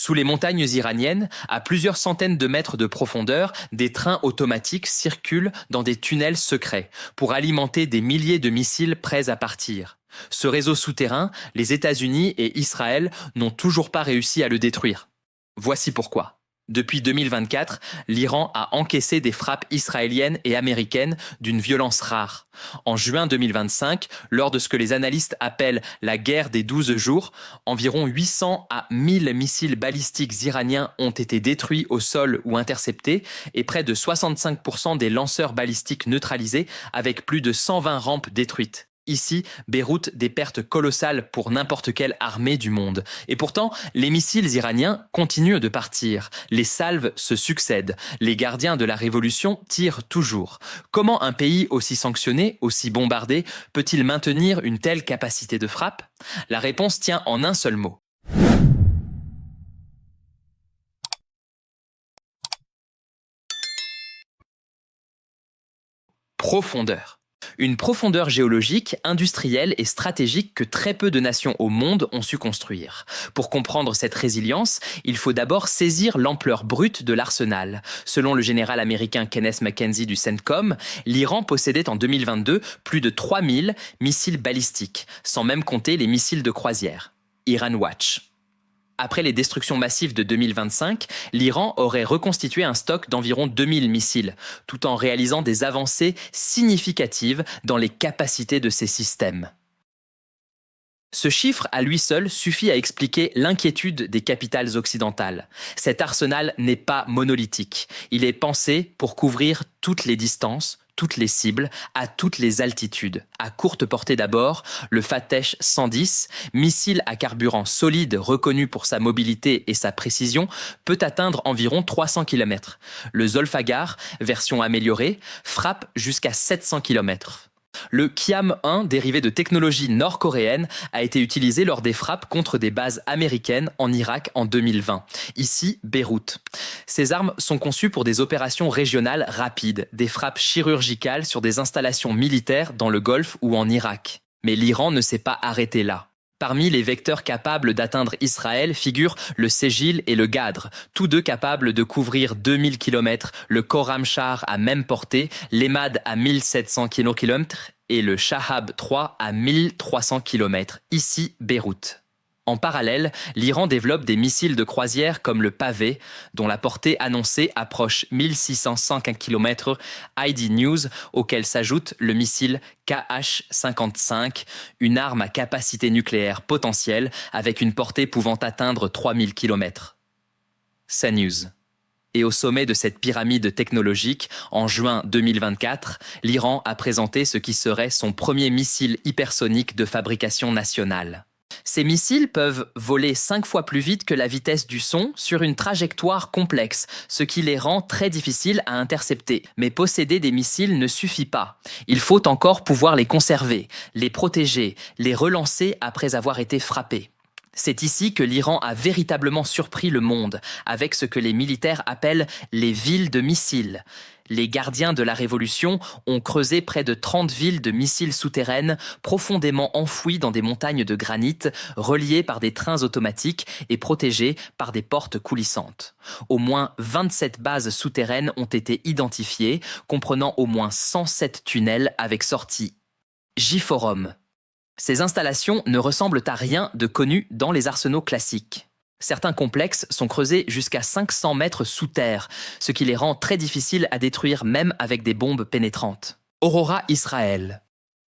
Sous les montagnes iraniennes, à plusieurs centaines de mètres de profondeur, des trains automatiques circulent dans des tunnels secrets pour alimenter des milliers de missiles prêts à partir. Ce réseau souterrain, les États-Unis et Israël n'ont toujours pas réussi à le détruire. Voici pourquoi. Depuis 2024, l'Iran a encaissé des frappes israéliennes et américaines d'une violence rare. En juin 2025, lors de ce que les analystes appellent la guerre des 12 jours, environ 800 à 1000 missiles balistiques iraniens ont été détruits au sol ou interceptés et près de 65% des lanceurs balistiques neutralisés avec plus de 120 rampes détruites. Ici, Beyrouth, des pertes colossales pour n'importe quelle armée du monde. Et pourtant, les missiles iraniens continuent de partir. Les salves se succèdent. Les gardiens de la révolution tirent toujours. Comment un pays aussi sanctionné, aussi bombardé, peut-il maintenir une telle capacité de frappe? La réponse tient en un seul mot. Profondeur. Une profondeur géologique, industrielle et stratégique que très peu de nations au monde ont su construire. Pour comprendre cette résilience, il faut d'abord saisir l'ampleur brute de l'arsenal. Selon le général américain Kenneth McKenzie du CENTCOM, l'Iran possédait en 2022 plus de 3000 missiles balistiques, sans même compter les missiles de croisière. Iran Watch. Après les destructions massives de 2025, l'Iran aurait reconstitué un stock d'environ 2000 missiles, tout en réalisant des avancées significatives dans les capacités de ses systèmes. Ce chiffre à lui seul suffit à expliquer l'inquiétude des capitales occidentales. Cet arsenal n'est pas monolithique. Il est pensé pour couvrir toutes les distances, toutes les cibles, à toutes les altitudes. À courte portée d'abord, le Fateh 110, missile à carburant solide reconnu pour sa mobilité et sa précision, peut atteindre environ 300 km. Le Zolfaghar, version améliorée, frappe jusqu'à 700 km. Le Qiam-1, dérivé de technologie nord-coréenne, a été utilisé lors des frappes contre des bases américaines en Irak en 2020. Ici, Beyrouth. Ces armes sont conçues pour des opérations régionales rapides, des frappes chirurgicales sur des installations militaires dans le Golfe ou en Irak. Mais l'Iran ne s'est pas arrêté là. Parmi les vecteurs capables d'atteindre Israël figurent le Ségil et le Gadr, tous deux capables de couvrir 2000 km, le Khorramshahr à même portée, l'Emad à 1700 km et le Shahab 3 à 1300 km, ici Beyrouth. En parallèle, l'Iran développe des missiles de croisière comme le Pavé, dont la portée annoncée approche 1605 km, ID News, auquel s'ajoute le missile KH-55, une arme à capacité nucléaire potentielle avec une portée pouvant atteindre 3000 km. CNews. Et au sommet de cette pyramide technologique, en juin 2024, l'Iran a présenté ce qui serait son premier missile hypersonique de fabrication nationale. Ces missiles peuvent voler 5 fois plus vite que la vitesse du son sur une trajectoire complexe, ce qui les rend très difficiles à intercepter. Mais posséder des missiles ne suffit pas. Il faut encore pouvoir les conserver, les protéger, les relancer après avoir été frappés. C'est ici que l'Iran a véritablement surpris le monde, avec ce que les militaires appellent les villes de missiles. Les gardiens de la Révolution ont creusé près de 30 villes de missiles souterraines profondément enfouies dans des montagnes de granit, reliées par des trains automatiques et protégées par des portes coulissantes. Au moins 27 bases souterraines ont été identifiées, comprenant au moins 107 tunnels avec sortie J-Forum. Ces installations ne ressemblent à rien de connu dans les arsenaux classiques. Certains complexes sont creusés jusqu'à 500 mètres sous terre, ce qui les rend très difficiles à détruire même avec des bombes pénétrantes. Aurora Israël.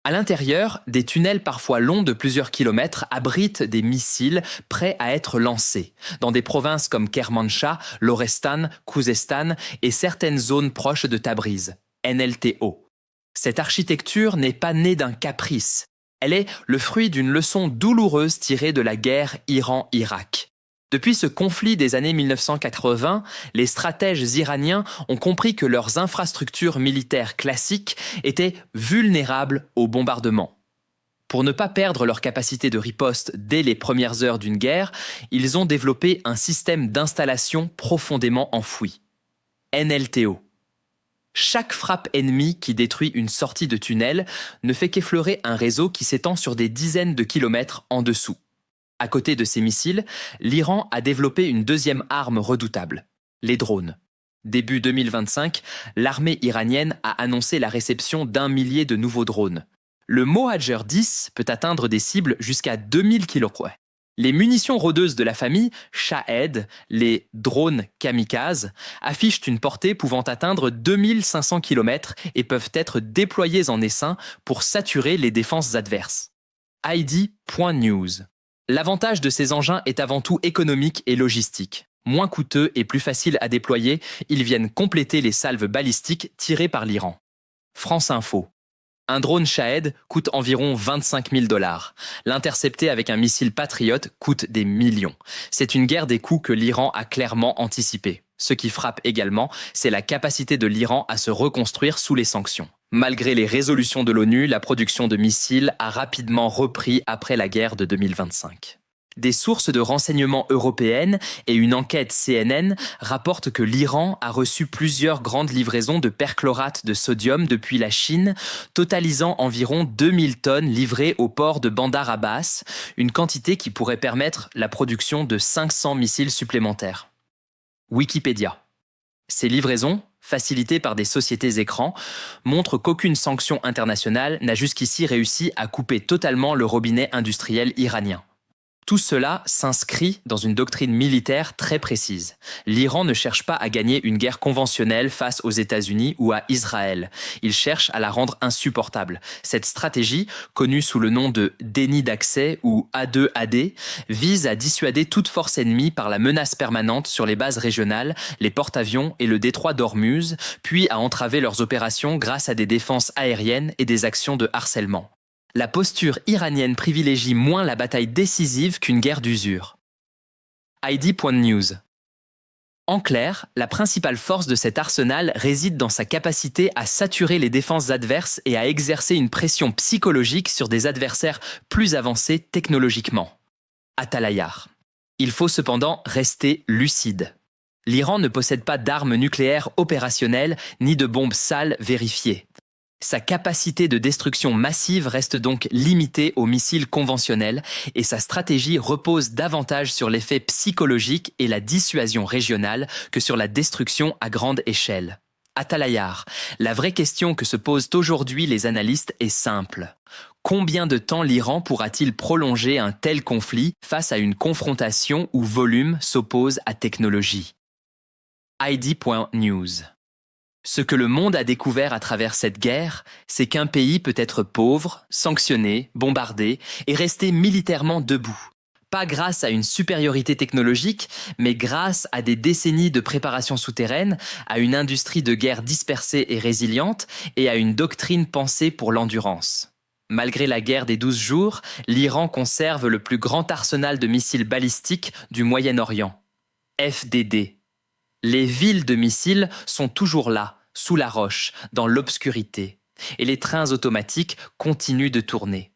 À l'intérieur, des tunnels parfois longs de plusieurs kilomètres abritent des missiles prêts à être lancés, dans des provinces comme Kermanshah, Lorestan, Khouzestan et certaines zones proches de Tabriz, NLTO. Cette architecture n'est pas née d'un caprice. Elle est le fruit d'une leçon douloureuse tirée de la guerre Iran-Irak. Depuis ce conflit des années 1980, les stratèges iraniens ont compris que leurs infrastructures militaires classiques étaient vulnérables au bombardement. Pour ne pas perdre leur capacité de riposte dès les premières heures d'une guerre, ils ont développé un système d'installation profondément enfoui. NLTO. Chaque frappe ennemie qui détruit une sortie de tunnel ne fait qu'effleurer un réseau qui s'étend sur des dizaines de kilomètres en dessous. À côté de ces missiles, l'Iran a développé une deuxième arme redoutable, les drones. Début 2025, l'armée iranienne a annoncé la réception d'1 millier de nouveaux drones. Le Mohajer 10 peut atteindre des cibles jusqu'à 2000 kg. Les munitions rôdeuses de la famille Shahed, les drones kamikazes, affichent une portée pouvant atteindre 2500 km et peuvent être déployées en essaim pour saturer les défenses adverses. ID.News. L'avantage de ces engins est avant tout économique et logistique. Moins coûteux et plus faciles à déployer, ils viennent compléter les salves balistiques tirées par l'Iran. France Info. Un drone Shahed coûte environ 25 000 $. L'intercepter avec un missile Patriot coûte des millions. C'est une guerre des coûts que l'Iran a clairement anticipée. Ce qui frappe également, c'est la capacité de l'Iran à se reconstruire sous les sanctions. Malgré les résolutions de l'ONU, la production de missiles a rapidement repris après la guerre de 2025. Des sources de renseignement européennes et une enquête CNN rapportent que l'Iran a reçu plusieurs grandes livraisons de perchlorate de sodium depuis la Chine, totalisant environ 2000 tonnes livrées au port de Bandar Abbas, une quantité qui pourrait permettre la production de 500 missiles supplémentaires. Wikipédia. Ces livraisons, facilitées par des sociétés écrans, montrent qu'aucune sanction internationale n'a jusqu'ici réussi à couper totalement le robinet industriel iranien. Tout cela s'inscrit dans une doctrine militaire très précise. L'Iran ne cherche pas à gagner une guerre conventionnelle face aux États-Unis ou à Israël. Il cherche à la rendre insupportable. Cette stratégie, connue sous le nom de déni d'accès ou A2AD, vise à dissuader toute force ennemie par la menace permanente sur les bases régionales, les porte-avions et le détroit d'Ormuz, puis à entraver leurs opérations grâce à des défenses aériennes et des actions de harcèlement. La posture iranienne privilégie moins la bataille décisive qu'une guerre d'usure. ID.News. En clair, la principale force de cet arsenal réside dans sa capacité à saturer les défenses adverses et à exercer une pression psychologique sur des adversaires plus avancés technologiquement. Atalayar. Il faut cependant rester lucide. L'Iran ne possède pas d'armes nucléaires opérationnelles ni de bombes sales vérifiées. Sa capacité de destruction massive reste donc limitée aux missiles conventionnels et sa stratégie repose davantage sur l'effet psychologique et la dissuasion régionale que sur la destruction à grande échelle. Atalayar, la vraie question que se posent aujourd'hui les analystes est simple. Combien de temps l'Iran pourra-t-il prolonger un tel conflit face à une confrontation où volume s'oppose à technologie? ID.News. Ce que le monde a découvert à travers cette guerre, c'est qu'un pays peut être pauvre, sanctionné, bombardé et rester militairement debout. Pas grâce à une supériorité technologique, mais grâce à des décennies de préparation souterraine, à une industrie de guerre dispersée et résiliente et à une doctrine pensée pour l'endurance. Malgré la guerre des 12 jours, l'Iran conserve le plus grand arsenal de missiles balistiques du Moyen-Orient. FDD. Les villes de missiles sont toujours là, sous la roche, dans l'obscurité. Et les trains automatiques continuent de tourner.